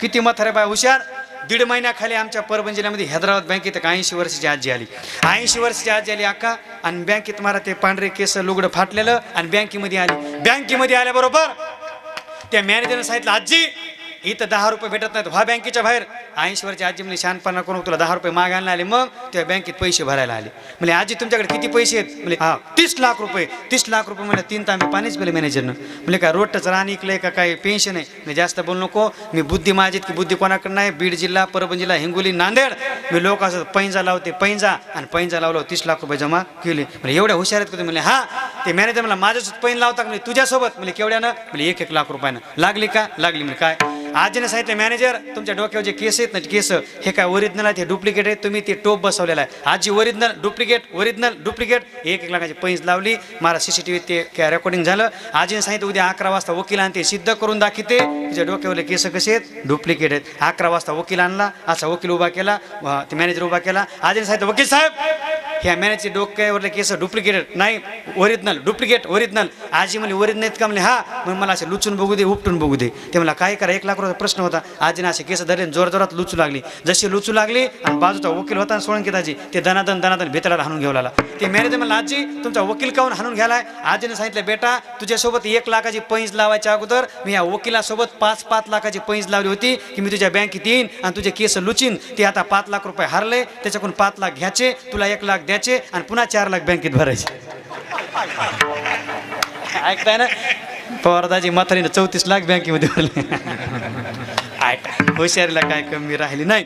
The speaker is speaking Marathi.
किती म्हातारे बाय हुशार. 1.5 महिन्याखाली आमच्या परभणी जिल्ह्यामध्ये हैदराबाद बँकेत 80 वर्षाची आजी आली. 80 वर्षाची आजी आली अक्का. आणि बँकेत मला ते पांढरे केस लुगडं फाटलेलं आणि बँकेमध्ये आली. बँकेमध्ये आल्याबरोबर त्या मॅनेजरने सांगितलं, आजी इथं 10 रुपये भेटत नाहीत, व्हा बँकेच्या बाहेर. 80 वर्षाची आजी म्हणजे शहाणपणा करून तुला 10 रुपये मागायला आले. मग त्या बँकेत पैसे भरायला आले. म्हणजे आजी तुमच्याकडे किती पैसे आहेत? म्हणजे हा 30 लाख रुपये. 30 लाख रुपये म्हणजे 3 तांबे पाणीच पेले मॅनेजरनं. म्हणजे काय रोटच रान इकलंय का काय पेन्शन आहे? मी जास्त बोलू नको. मी बुद्धी माझी की बुद्धी कोणाकडे नाही. बीड जिल्हा, परभणी जिल्हा, हिंगोली, नांदेड मी लोक असं पैंजा लावते पैंजा आणि पैंजा लावलं 30 लाख रुपये जमा केले. म्हणजे एवढ्या हुशार आहेत का तुम्ही? हा ते मॅनेजर मला माझ्यासोबत पैन लावता म्हणजे तुझ्यासोबत म्हणजे केवढ्यानं? म्हणजे 1-1 लाख रुपयानं. लागली का? लागली. म्हणजे काय आजीने सांगितलं, मॅनेजर तुमच्या डोक्यावर जे केस आहेत ना केस हे काय ओरिजिनल आहे, ते डुप्लिकेट आहे. तुम्ही ते टोप बसवलेला आहे. आजी ओरिजिनल डुप्लिकेट ओरिजिनल डुप्लिकेट 1-1 लाखाची पैंज लावली. मला CCTV ते रेकॉर्डिंग झालं. आजीने सांगितलं उद्या 11 वाजता वकील आणते, सिद्ध करून दाखवते तुझ्या डोक्यावरले केस कसे आहेत, डुप्लिकेट आहेत. 11 वाजता वकील आणला. असा वकील उभा केला, ते मॅनेजर उभा केला. आजीने सांगितलं, वकील साहेब ह्या मॅनेजरचे डोक्यावरले केस डुप्लिकेटेड नाही, ओरिजिनल डुप्लिकेट ओरिजिनल. आजी म्हणजे ओरिजिनल आहेत का? म्हणजे हा. मग मला असे लुचून बघू दे, उपटून बघू दे. ते मला काय करा, 1 लाख रुपयाचा प्रश्न होता. आजीने असे केस धरले, जोर जोरात लुचू लागली. जशी लुचू लागली आणि बाजूचा वकील होता सोळंकीत आजी ते दनादन भेटायला हाणून घेऊ लागला. ते मॅनेजर म्हणला, आजी तुमचा वकील काहून हाणून घ्यालाय? आजीने सांगितलं, बेटा तुझ्यासोबत 1 लाखाची पैंज लावायच्या अगोदर मी या वकिलासोबत 5-5 लाखाची पैंज लावली होती की मी तुझ्या बँकेत येईन आणि तुझे केस लुचीन. ते आता 5 लाख रुपये हरले, त्याच्याकडून 5 लाख घ्यायचे, तुला 1 लाख द्यायचे आणि पुन्हा 4 लाख बँकेत भरायचे. ऐकताय ना? पवारदाजी म्हातारीनं 34 लाख बँकेमध्ये भरले. हुशारीला काय कमी राहिली नाही.